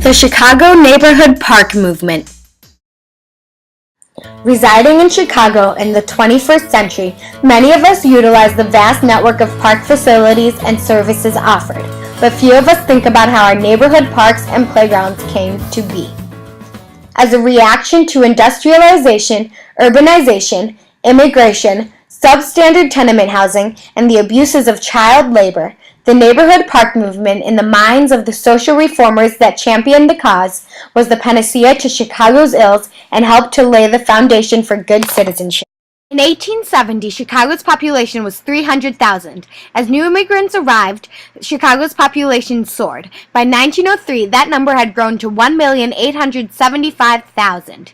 The Chicago Neighborhood Park Movement. Residing in Chicago in the 21st century, many of us utilize the vast network of park facilities and services offered, but few of us think about how our neighborhood parks and playgrounds came to be. As a reaction to industrialization, urbanization, immigration, substandard tenement housing, and the abuses of child labor, the neighborhood park movement, in the minds of the social reformers that championed the cause, was the panacea to Chicago's ills and helped to lay the foundation for good citizenship. In 1870, Chicago's population was 300,000. As new immigrants arrived, Chicago's population soared. By 1903, that number had grown to 1,875,000.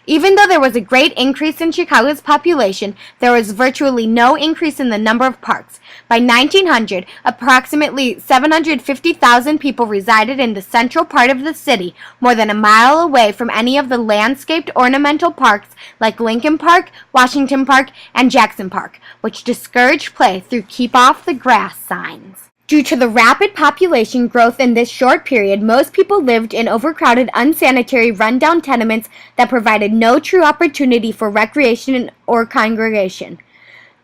Even though there was a great increase in Chicago's population, there was virtually no increase in the number of parks. By 1900, approximately 750,000 people resided in the central part of the city, more than a mile away from any of the landscaped ornamental parks like Lincoln Park, Washington Park, and Jackson Park, which discouraged play through keep off the grass signs. Due to the rapid population growth in this short period, most people lived in overcrowded, unsanitary, run-down tenements that provided no true opportunity for recreation or congregation.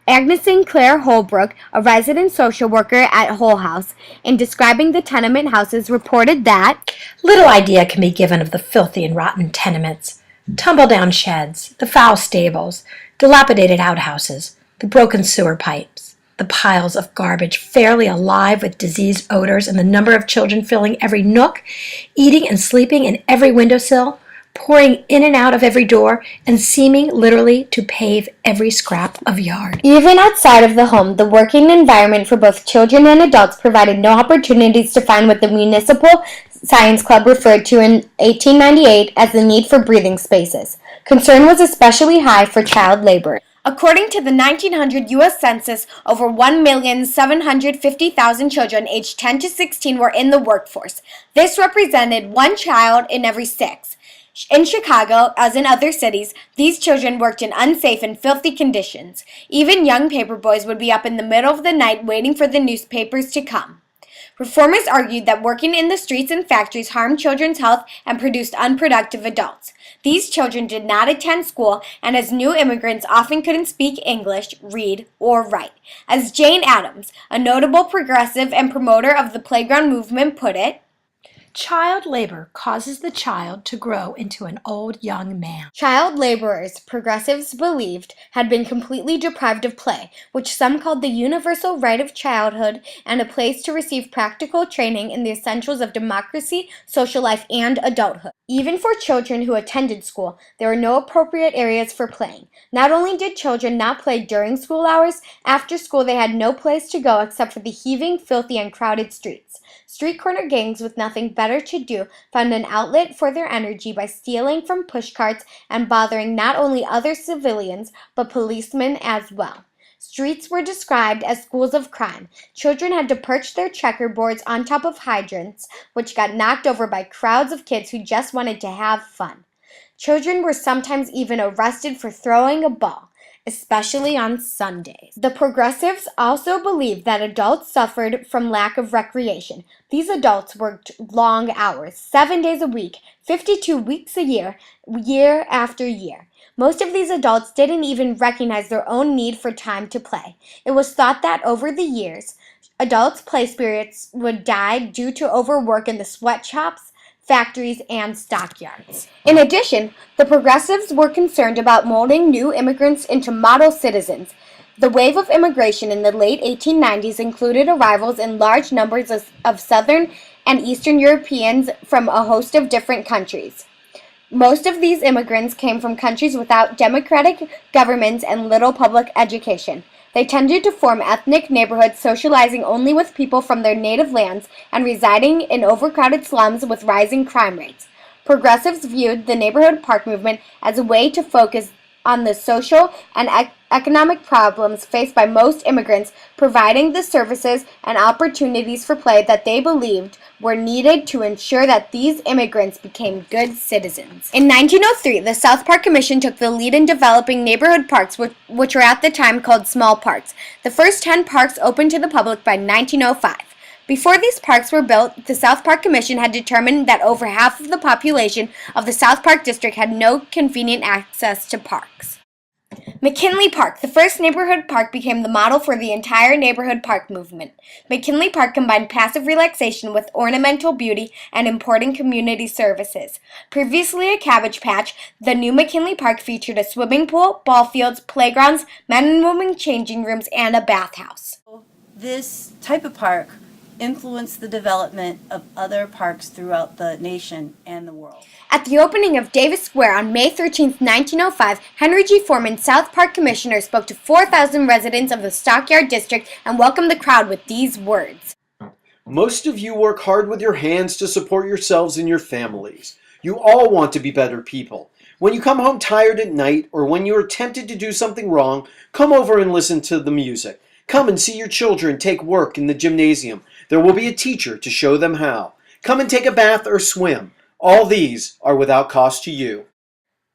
Agnes St. Clair Holbrook, a resident social worker at Hull House, in describing the tenement houses, reported that little idea can be given of the filthy and rotten tenements, tumble-down sheds, the foul stables, dilapidated outhouses, the broken sewer pipes, the piles of garbage fairly alive with diseased odors, and the number of children filling every nook, eating and sleeping in every windowsill, pouring in and out of every door, and seeming literally to pave every scrap of yard. Even outside of the home, the working environment for both children and adults provided no opportunities to find what the Municipal Science Club referred to in 1898 as the need for breathing spaces. Concern was especially high for child labor. According to the 1900 U.S. Census, over 1,750,000 children aged 10 to 16 were in the workforce. This represented one child in every 6. In Chicago, as in other cities, these children worked in unsafe and filthy conditions. Even young paper boys would be up in the middle of the night waiting for the newspapers to come. Reformers argued that working in the streets and factories harmed children's health and produced unproductive adults. These children did not attend school, and as new immigrants often couldn't speak English, read, or write. As Jane Addams, a notable progressive and promoter of the playground movement, put it, child labor causes the child to grow into an old young man. Child laborers, progressives believed, had been completely deprived of play, which some called the universal right of childhood and a place to receive practical training in the essentials of democracy, social life, and adulthood. Even for children who attended school, there were no appropriate areas for playing. Not only did children not play during school hours, after school they had no place to go except for the heaving, filthy, and crowded streets. Street corner gangs with nothing better to do found an outlet for their energy by stealing from pushcarts and bothering not only other civilians, but policemen as well. Streets were described as schools of crime. Children had to perch their checkerboards on top of hydrants, which got knocked over by crowds of kids who just wanted to have fun. Children were sometimes even arrested for throwing a ball, especially on Sundays. The progressives also believed that adults suffered from lack of recreation. These adults worked long hours, 7 days a week, 52 weeks a year, year after year. Most of these adults didn't even recognize their own need for time to play. It was thought that over the years, adults' play spirits would die due to overwork in the sweatshops, factories, and stockyards. In addition, the progressives were concerned about molding new immigrants into model citizens. The wave of immigration in the late 1890s included arrivals in large numbers of Southern and Eastern Europeans from a host of different countries. Most of these immigrants came from countries without democratic governments and little public education. They tended to form ethnic neighborhoods, socializing only with people from their native lands and residing in overcrowded slums with rising crime rates. Progressives viewed the neighborhood park movement as a way to focus on the social and economic problems faced by most immigrants, providing the services and opportunities for play that they believed were needed to ensure that these immigrants became good citizens. In 1903, the South Park Commission took the lead in developing neighborhood parks, which were at the time called small parks. The first 10 parks opened to the public by 1905. Before these parks were built, the South Park Commission had determined that over half of the population of the South Park District had no convenient access to parks. McKinley Park, the first neighborhood park, became the model for the entire neighborhood park movement. McKinley Park combined passive relaxation with ornamental beauty and important community services. Previously a cabbage patch, the new McKinley Park featured a swimming pool, ball fields, playgrounds, men and women changing rooms, and a bathhouse. This type of park influenced the development of other parks throughout the nation and the world. At the opening of Davis Square on May 13, 1905, Henry G. Foreman, South Park Commissioner, spoke to 4,000 residents of the Stockyard District and welcomed the crowd with these words. Most of you work hard with your hands to support yourselves and your families. You all want to be better people. When you come home tired at night or when you are tempted to do something wrong, come over and listen to the music. Come and see your children take work in the gymnasium. There will be a teacher to show them how. Come and take a bath or swim. All these are without cost to you.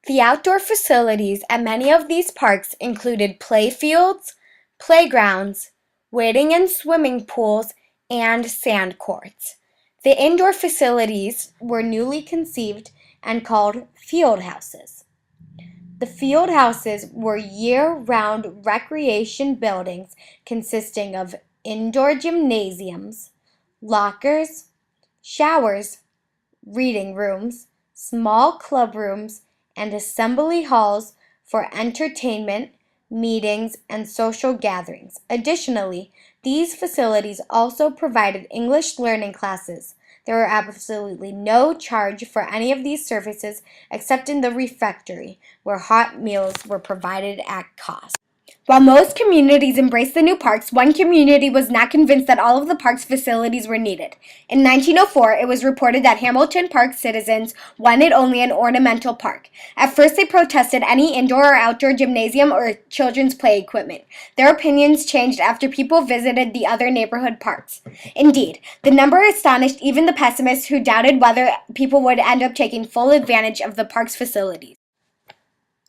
The outdoor facilities at many of these parks included play fields, playgrounds, wading and swimming pools, and sand courts. The indoor facilities were newly conceived and called field houses. The field houses were year-round recreation buildings consisting of indoor gymnasiums, lockers, showers, reading rooms, small club rooms, and assembly halls for entertainment, meetings, and social gatherings. Additionally, these facilities also provided English learning classes. There were absolutely no charge for any of these services except in the refectory, where hot meals were provided at cost. While most communities embraced the new parks, one community was not convinced that all of the park's facilities were needed. In 1904, it was reported that Hamilton Park citizens wanted only an ornamental park. At first, they protested any indoor or outdoor gymnasium or children's play equipment. Their opinions changed after people visited the other neighborhood parks. Indeed, the number astonished even the pessimists who doubted whether people would end up taking full advantage of the park's facilities.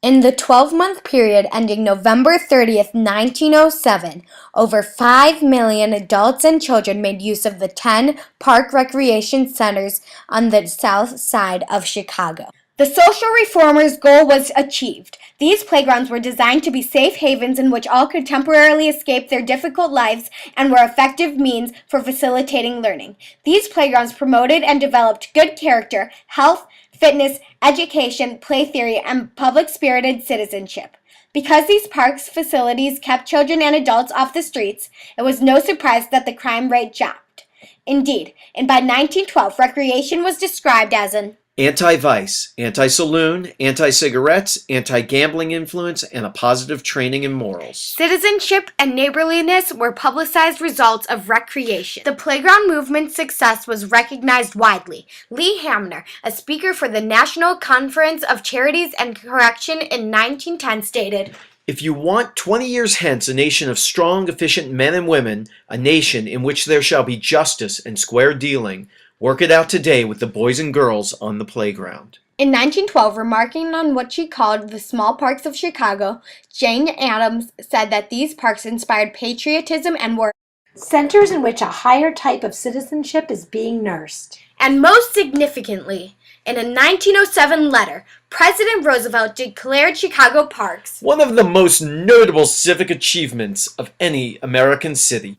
In the 12-month period ending November 30th, 1907, over 5 million adults and children made use of the 10 park recreation centers on the south side of Chicago. The social reformers' goal was achieved. These playgrounds were designed to be safe havens in which all could temporarily escape their difficult lives and were effective means for facilitating learning. These playgrounds promoted and developed good character, health, fitness, education, play theory, and public-spirited citizenship. Because these parks facilities kept children and adults off the streets, it was no surprise that the crime rate dropped. Indeed, and by 1912, recreation was described as an Anti-vice, anti-saloon, anti-cigarettes, anti-gambling influence, and a positive training in morals. Citizenship and neighborliness were publicized results of recreation. The playground movement's success was recognized widely. Lee Hamner, a speaker for the National Conference of Charities and Correction in 1910, stated, If you want 20 years hence a nation of strong, efficient men and women, a nation in which there shall be justice and square dealing, work it out today with the boys and girls on the playground. In 1912, remarking on what she called the small parks of Chicago, Jane Addams said that these parks inspired patriotism and were centers in which a higher type of citizenship is being nursed. And most significantly, in a 1907 letter, President Roosevelt declared Chicago parks one of the most notable civic achievements of any American city.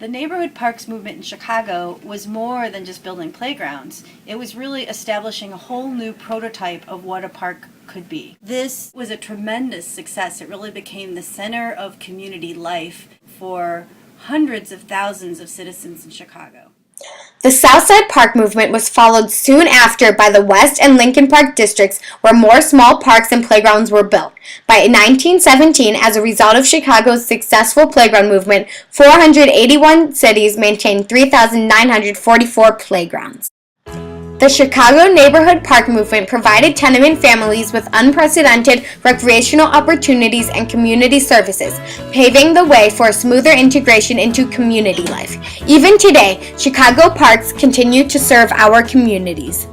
The neighborhood parks movement in Chicago was more than just building playgrounds. It was really establishing a whole new prototype of what a park could be. This was a tremendous success. It really became the center of community life for hundreds of thousands of citizens in Chicago. The Southside Park movement was followed soon after by the West and Lincoln Park districts, where more small parks and playgrounds were built. By 1917, as a result of Chicago's successful playground movement, 481 cities maintained 3,944 playgrounds. The Chicago Neighborhood Park Movement provided tenement families with unprecedented recreational opportunities and community services, paving the way for a smoother integration into community life. Even today, Chicago parks continue to serve our communities.